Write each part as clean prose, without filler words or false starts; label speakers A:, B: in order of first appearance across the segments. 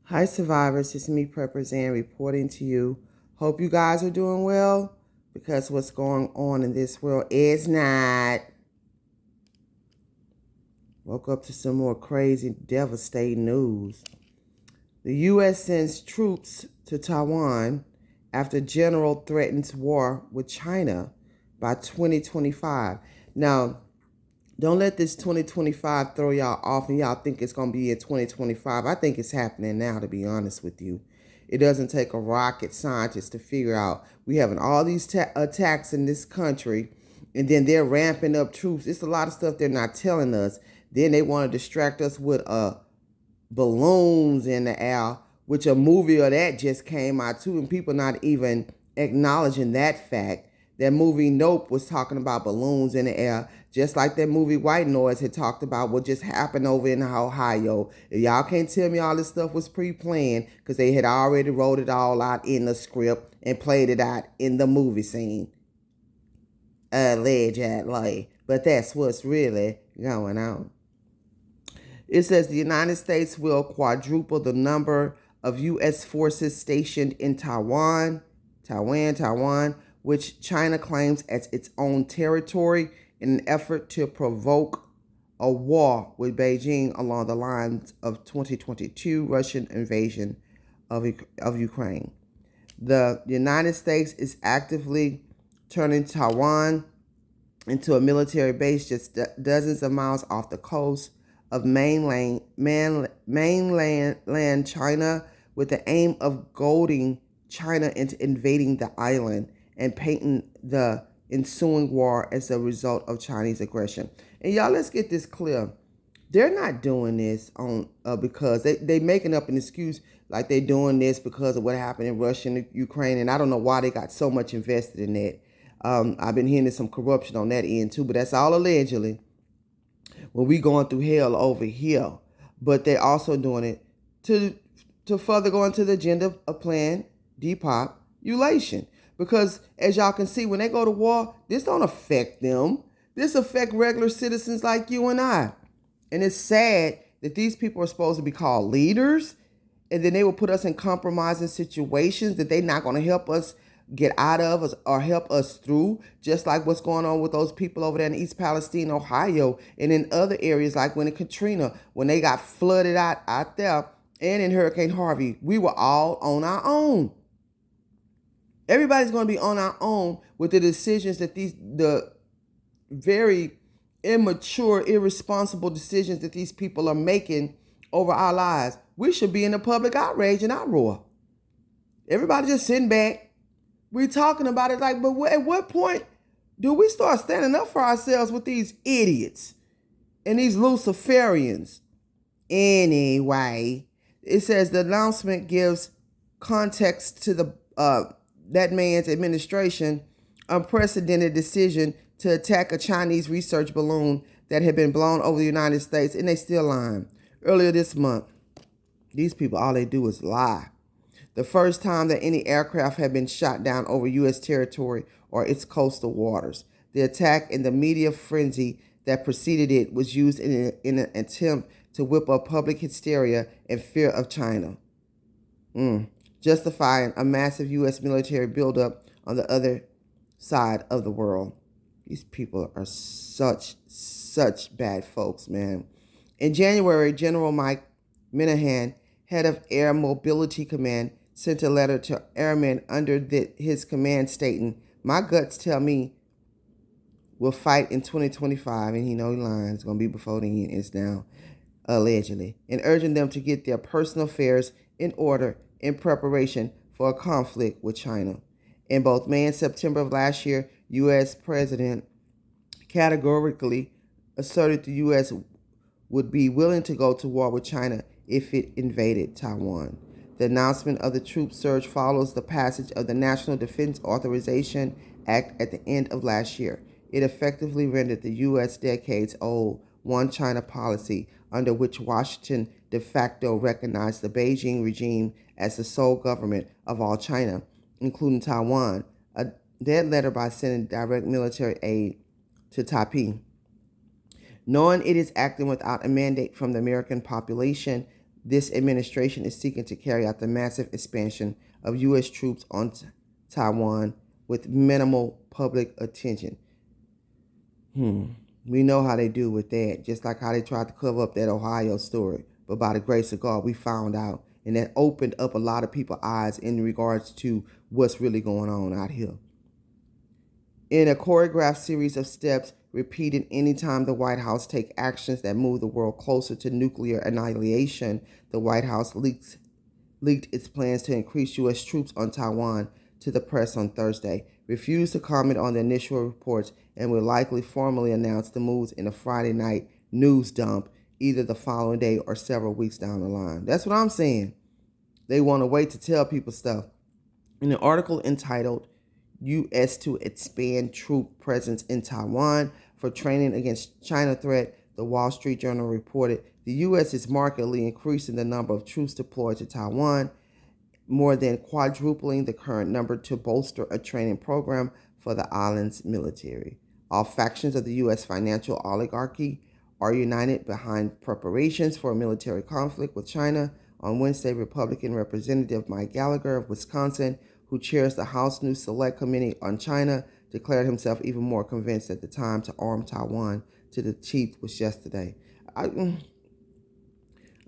A: Hi, survivors. It's me, Prepper Zan, reporting to you. Hope you guys are doing well because what's going on in this world is not. Woke up to some more crazy, devastating news. The U.S. sends troops to Taiwan after general threatens war with China by 2025. Now, don't let this 2025 throw y'all off and y'all think it's going to be in 2025. I think it's happening now, to be honest with you. It doesn't take a rocket scientist to figure out we having all these attacks in this country, and then they're ramping up troops. It's a lot of stuff they're not telling us. Then they want to distract us with balloons in the air, which a movie of that just came out too, and people not even acknowledging that fact. That movie Nope was talking about balloons in the air, just like that movie White Noise had talked about what just happened over in Ohio. If y'all can't tell me all this stuff was pre-planned, because they had already wrote it all out in the script and played it out in the movie scene. Allegedly. But that's what's really going on. It says the United States will quadruple the number of U.S. forces stationed in Taiwan, which China claims as its own territory in an effort to provoke a war with Beijing along the lines of 2022 Russian invasion of Ukraine. The United States is actively turning Taiwan into a military base just dozens of miles off the coast of mainland China, with the aim of goading China into invading the island and painting the ensuing war as a result of Chinese aggression. And y'all, let's get this clear. They're not doing this on because they making up an excuse like they're doing this because of what happened in Russia and Ukraine. And I don't know why they got so much invested in that. I've been hearing some corruption on that end too, but that's all allegedly. When we going through hell over here, but they're also doing it to further go into the agenda of planned depopulation. Because as y'all can see, when they go to war, this don't affect them. This affect regular citizens like you and I. And it's sad that these people are supposed to be called leaders, and then they will put us in compromising situations that they're not going to help us get out of us or help us through, just like what's going on with those people over there in East Palestine, Ohio, and in other areas like when in Katrina, when they got flooded out there, and in Hurricane Harvey. We were all on our own. Everybody's going to be on our own with the decisions that the very immature, irresponsible decisions that these people are making over our lives. We should be in a public outrage and outroar. Everybody just sitting back. We're talking about it like, but at what point do we start standing up for ourselves with these idiots and these Luciferians? Anyway, it says the announcement gives context to that man's administration unprecedented decision to attack a Chinese research balloon that had been blown over the United States, and they still lying. Earlier this month, these people, all they do is lie. The first time that any aircraft had been shot down over U.S. territory or its coastal waters. The attack and the media frenzy that preceded it was used in an attempt to whip up public hysteria and fear of China, justifying a massive U.S. military buildup on the other side of the world. These people are such bad folks, man. In January, General Mike Minahan, head of Air Mobility Command, sent a letter to airmen under his command stating, "My guts tell me we'll fight in 2025, and he lying. It's going to be before the end. It's now, allegedly, and urging them to get their personal affairs in order in preparation for a conflict with China. In both May and September of last year, U.S. President categorically asserted the U.S. would be willing to go to war with China if it invaded Taiwan. The announcement of the troop surge follows the passage of the National Defense Authorization Act at the end of last year. It effectively rendered the U.S. decades-old one China policy, under which Washington de facto recognized the Beijing regime as the sole government of all China, including Taiwan, a dead letter by sending direct military aid to Taipei. Knowing it is acting without a mandate from the American population, this administration is seeking to carry out the massive expansion of U.S. troops on Taiwan with minimal public attention. We know how they do with that, just like how they tried to cover up that Ohio story. But by the grace of God, we found out. And that opened up a lot of people's eyes in regards to what's really going on out here. In a choreographed series of steps repeated anytime the White House take actions that move the world closer to nuclear annihilation, the White House leaked its plans to increase U.S. troops on Taiwan to the press on Thursday, refused to comment on the initial reports, and will likely formally announce the moves in a Friday night news dump either the following day or several weeks down the line. That's what I'm saying. They want to wait to tell people stuff. In an article entitled U.S. to Expand Troop Presence in Taiwan for Training Against China Threat, the Wall Street Journal reported the U.S. is markedly increasing the number of troops deployed to Taiwan, more than quadrupling the current number to bolster a training program for the island's military. All factions of the U.S. financial oligarchy are united behind preparations for a military conflict with China. On Wednesday, Republican Representative Mike Gallagher of Wisconsin, who chairs the House New Select Committee on China, declared himself even more convinced that the time to arm Taiwan to the teeth was yesterday. I don't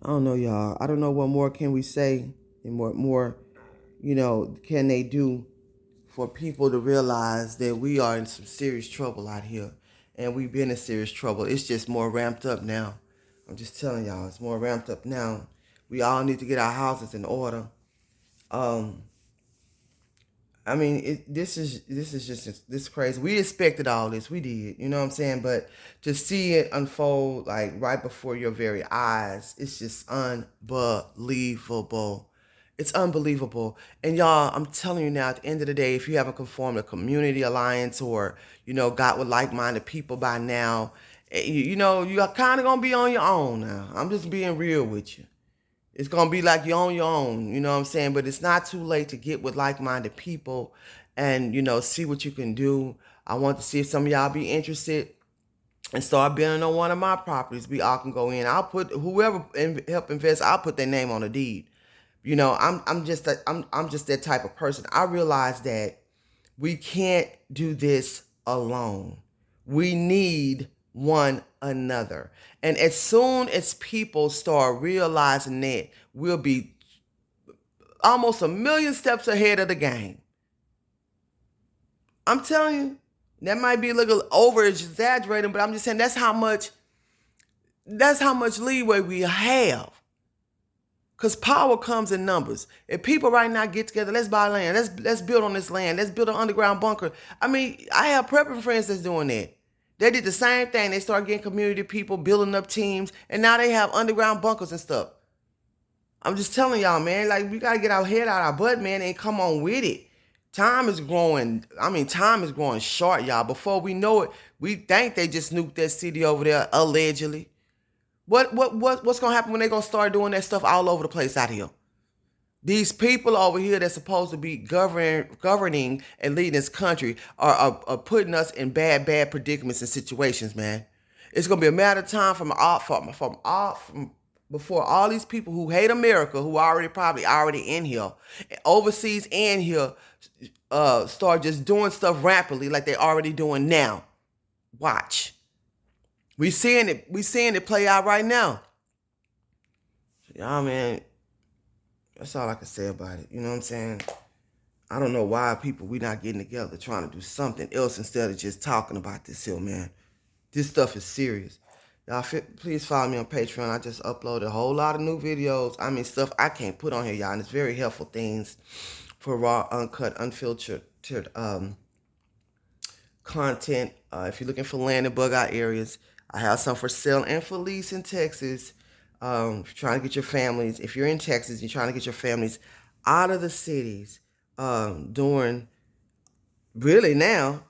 A: know, y'all. I don't know what more can we say and what more, can they do for people to realize that we are in some serious trouble out here. And we've been in serious trouble. It's just more ramped up now. I'm just telling y'all, it's more ramped up now. We all need to get our houses in order. This is crazy. We expected all this. We did. You know what I'm saying? But to see it unfold like right before your very eyes, it's just unbelievable. It's unbelievable. And y'all, I'm telling you now, at the end of the day, if you haven't conformed a community alliance or, got with like-minded people by now, you're kind of going to be on your own now. I'm just being real with you. It's going to be like you're on your own, you know what I'm saying? But it's not too late to get with like-minded people and, see what you can do. I want to see if some of y'all be interested and start bidding on one of my properties. We all can go in. I'll put whoever help invest, I'll put their name on the deed. I'm just that type of person. I realize that we can't do this alone. We need one another. And as soon as people start realizing that, we'll be almost a million steps ahead of the game. I'm telling you, that might be a little over exaggerating, but I'm just saying that's how much leeway we have. Because power comes in numbers. If people right now get together, let's buy land. Let's build on this land. Let's build an underground bunker. I have prepping friends that's doing that. They did the same thing. They started getting community people, building up teams, and now they have underground bunkers and stuff. I'm just telling y'all, man, like we got to get our head out our butt, man, and come on with it. Time is growing short, y'all. Before we know it, we think they just nuked that city over there, allegedly. What's gonna happen when they gonna start doing that stuff all over the place out here? These people over here that's supposed to be governing and leading this country are putting us in bad predicaments and situations, man. It's gonna be a matter of time from before all these people who hate America, who are probably already in here, overseas and here, start just doing stuff rapidly like they're already doing now. Watch. We seeing it play out right now. Y'all, man, that's all I can say about it. You know what I'm saying? I don't know why we not getting together trying to do something else instead of just talking about this here, man. This stuff is serious. Y'all, please follow me on Patreon. I just uploaded a whole lot of new videos. Stuff I can't put on here, y'all. And it's very helpful things for raw, uncut, unfiltered content. If you're looking for land in bug-out areas, I have some for sale and for lease in Texas. If you're trying to get your families, if you're in Texas, you're trying to get your families out of the cities, during really now,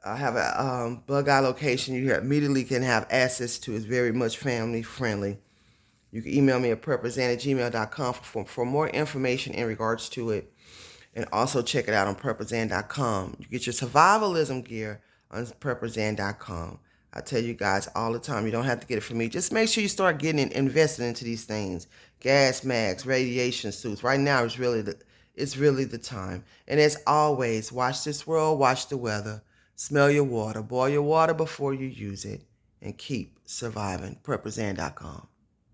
A: I have a bug-out location you immediately can have access to. It's very much family friendly. You can email me at prepperzan@gmail.com for more information in regards to it. And also check it out on prepperzan.com. You get your survivalism gear on prepperzan.com. I tell you guys all the time, you don't have to get it from me. Just make sure you start getting investing into these things. Gas masks, radiation suits. Right now is really the time. And as always, watch this world, watch the weather, smell your water, boil your water before you use it, and keep surviving. PrepperZan.com.